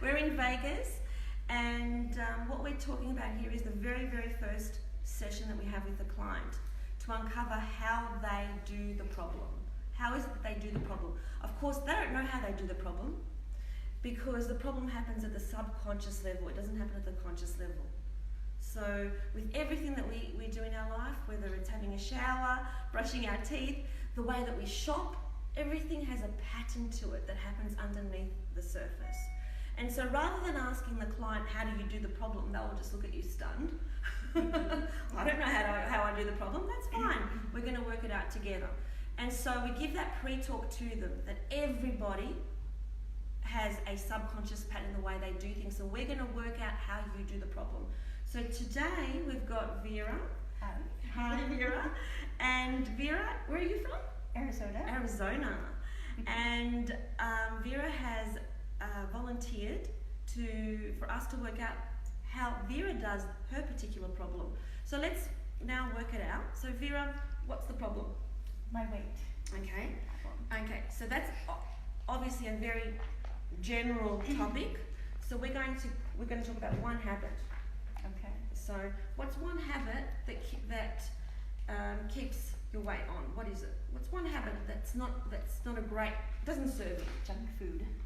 We're in Vegas, and what we're talking about here is the very, very first session that we have with the client to uncover how they do the problem. How is it that they do the problem? Of course, they don't know how they do the problem because the problem happens at the subconscious level. It doesn't happen at the conscious level. So with everything that we do in our life, whether it's having a shower, brushing our teeth, the way that we shop, everything has a pattern to it that happens underneath the surface. And so rather than asking the client, how do you do the problem, they'll just look at you stunned. I don't know how I do the problem. That's fine. We're going to work it out together. And so we give that pre-talk to them that everybody has a subconscious pattern in the way they do things. So we're going to work out how you do the problem. So today we've got Vera. Hi Vera. And Vera, where are you from? Arizona. And Vera has volunteered for us to work out how Vera does her particular problem. So let's now work it out. So Vera, what's the problem? My weight. Okay, so that's obviously a very general topic. So we're going to talk about one habit. Okay. So what's one habit that keeps your weight on? What is it? What's one habit that's not a great, doesn't serve you?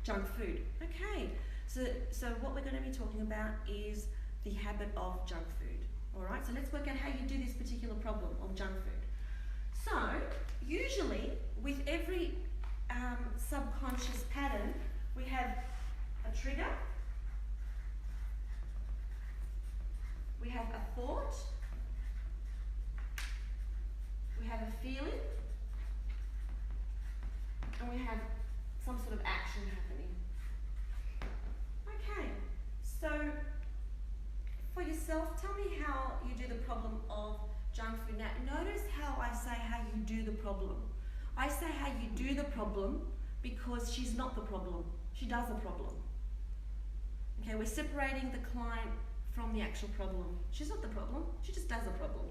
Junk food. Okay. So what we're going to be talking about is the habit of junk food. All right. So let's work out how you do this particular problem of junk food. So usually with every subconscious pattern, we have a trigger. We have a thought, we have a feeling, and we have some sort of action happening. Okay, so for yourself, tell me how you do the problem of junk food. Now, notice how I say how you do the problem. I say how you do the problem because she's not the problem. She does the problem. Okay, we're separating the client from the actual problem. She's not the problem, she just does the problem,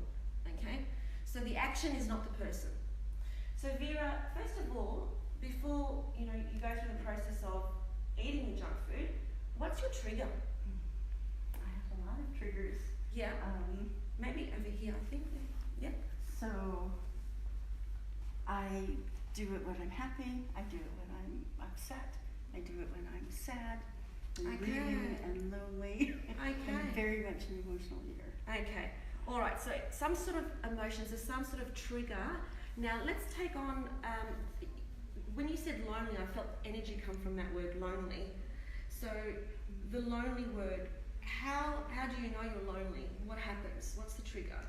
okay? So the action is not the person. So Vera, first of all, before you go through the process of eating the junk food, what's your trigger? I have a lot of triggers. Yeah, maybe over here, I think. Yeah. So I do it when I'm happy, I do it when I'm upset, I do it when I'm sad, and grieving and lonely. Okay. I'm very much an emotional eater. Okay. All right. So some sort of emotions or some sort of trigger. Now let's take on. When you said lonely, I felt energy come from that word lonely. So the lonely word. How do you know you're lonely? What happens? What's the trigger?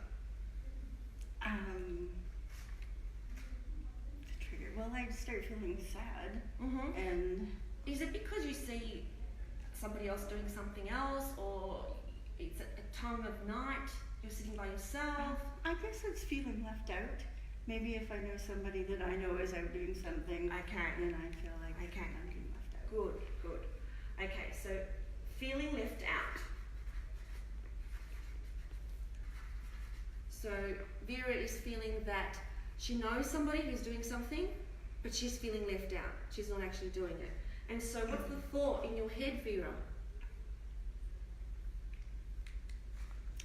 The trigger. Well, I start feeling sad. Mm-hmm. And is it because you see somebody else doing something else, or it's a time of night, you're sitting by yourself? I guess it's feeling left out. Maybe if I know somebody that I know is out doing something, then I feel like I'm being left out. Good. Okay, so feeling left out. So Vera is feeling that she knows somebody who's doing something, but she's feeling left out. She's not actually doing it. And so what's the thought in your head, Vera?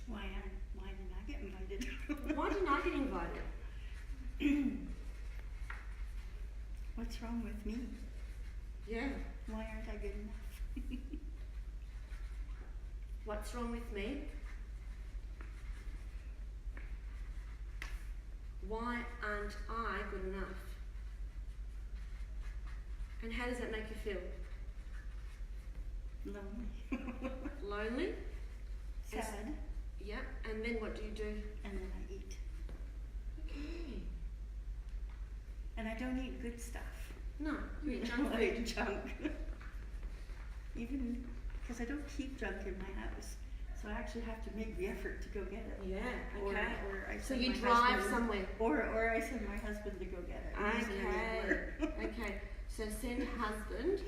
Why didn't I get invited? Why didn't I get invited? What's wrong with me? Yeah. Why aren't I good enough? What's wrong with me? Why aren't I good enough? And how does that make you feel? Lonely. Lonely? Sad. Yeah, and then what do you do? And then I eat. Okay. And I don't eat good stuff. No, you eat junk I food. eat junk. Even because I don't keep junk in my house. So I actually have to make the effort to go get it. Yeah, okay. Or I So send you my drive husband, somewhere. Or I send my husband to go get it. Okay. Okay. So send husband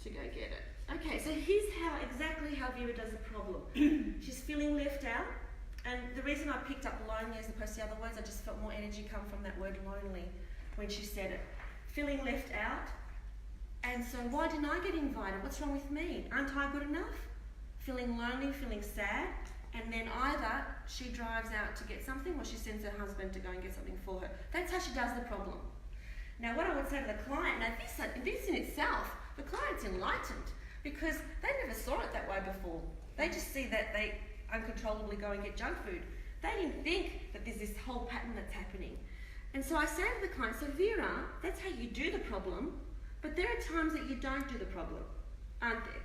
to go get it. Okay, so here's exactly how Vera does the problem. She's feeling left out, and the reason I picked up lonely as opposed to the other words, I just felt more energy come from that word lonely when she said it. Feeling left out, And so why didn't I get invited? What's wrong with me? Aren't I good enough? Feeling lonely, feeling sad, and then either she drives out to get something or she sends her husband to go and get something for her. That's how she does the problem. Now what I would say to the client, now this in itself, the client's enlightened because they never saw it that way before. They just see that they uncontrollably go and get junk food. They didn't think that there's this whole pattern that's happening. And so I say to the client, so Vera, that's how you do the problem, but there are times that you don't do the problem, aren't there?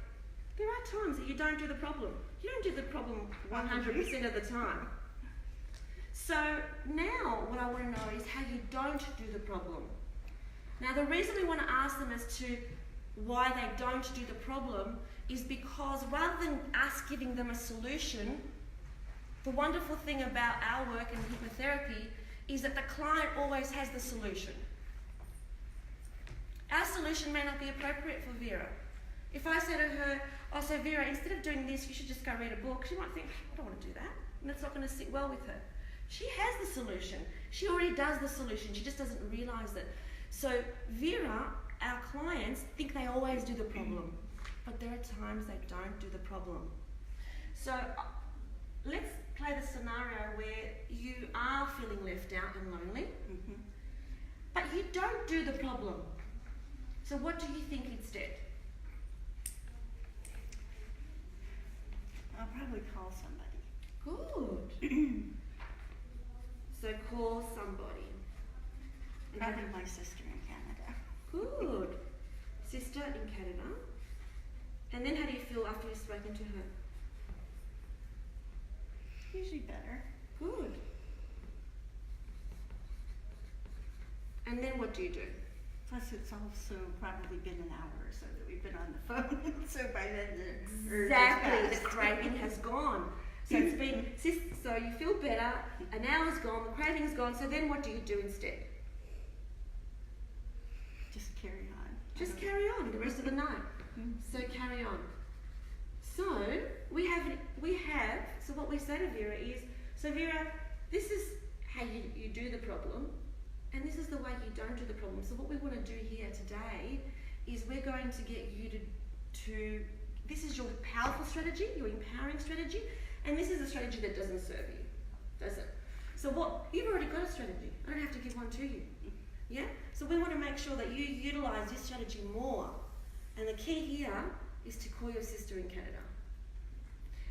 There are times that you don't do the problem. You don't do the problem 100% of the time. So now what I want to know is how you don't do the problem. Now the reason we want to ask them as to why they don't do the problem is because rather than us giving them a solution, the wonderful thing about our work in hypnotherapy is that the client always has the solution. Our solution may not be appropriate for Vera. If I say to her, oh, so Vera, instead of doing this, you should just go read a book, she might think, I don't want to do that. And that's not going to sit well with her. She has the solution. She already does the solution. She just doesn't realise it. So Vera, our clients, think they always do the problem. But there are times they don't do the problem. So let's play the scenario where you are feeling left out and lonely, but you don't do the problem. So what do you think instead? I'll probably call somebody. Good. So call somebody. Probably my sister in Canada. Good. Sister in Canada. And then how do you feel after you've spoken to her? Usually better. Good. And then what do you do? Plus it's also probably been an hour or so that we've been on the phone. So by then the urge is Exactly, past. the craving has gone. So it's been, so you feel better, an hour's gone, the craving's gone, so then what do you do instead? Just carry on. Just carry on the rest of the night. So carry on. So we have, so what we say to Vera is, so Vera, this is how you do the problem, and this is the way you don't do the problem. So what we want to do here today is we're going to get you to this is your powerful strategy, your empowering strategy, and this is a strategy that doesn't serve you, does it? So what, you've already got a strategy. I don't have to give one to you. Yeah? So we want to make sure that you utilise this strategy more. And the key here is to call your sister in Canada.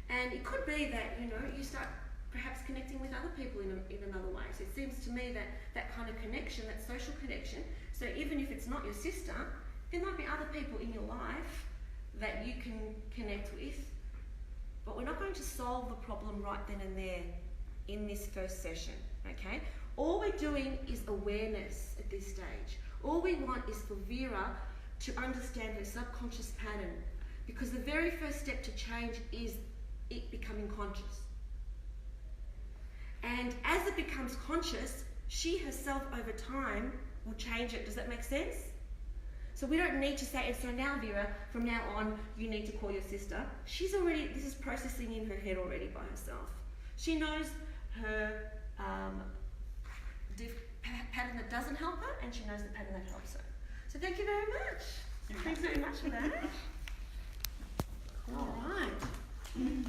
And it could be that, you start perhaps connecting with other people in another way. So it seems to me that that kind of connection, that social connection, so even if it's not your sister, there might be other people in your life that you can connect with. But we're not going to solve the problem right then and there in this first session, okay? All we're doing is awareness at this stage. All we want is for Vera to understand her subconscious pattern, because the very first step to change is it becoming conscious. And as it becomes conscious, she herself over time will change it. Does that make sense? So we don't need to say, and so now Vera, from now on, you need to call your sister. She's already, this is processing in her head already by herself. She knows her pattern that doesn't help her, and she knows the pattern that helps her. So thank you very much. Thanks very much for that. All right.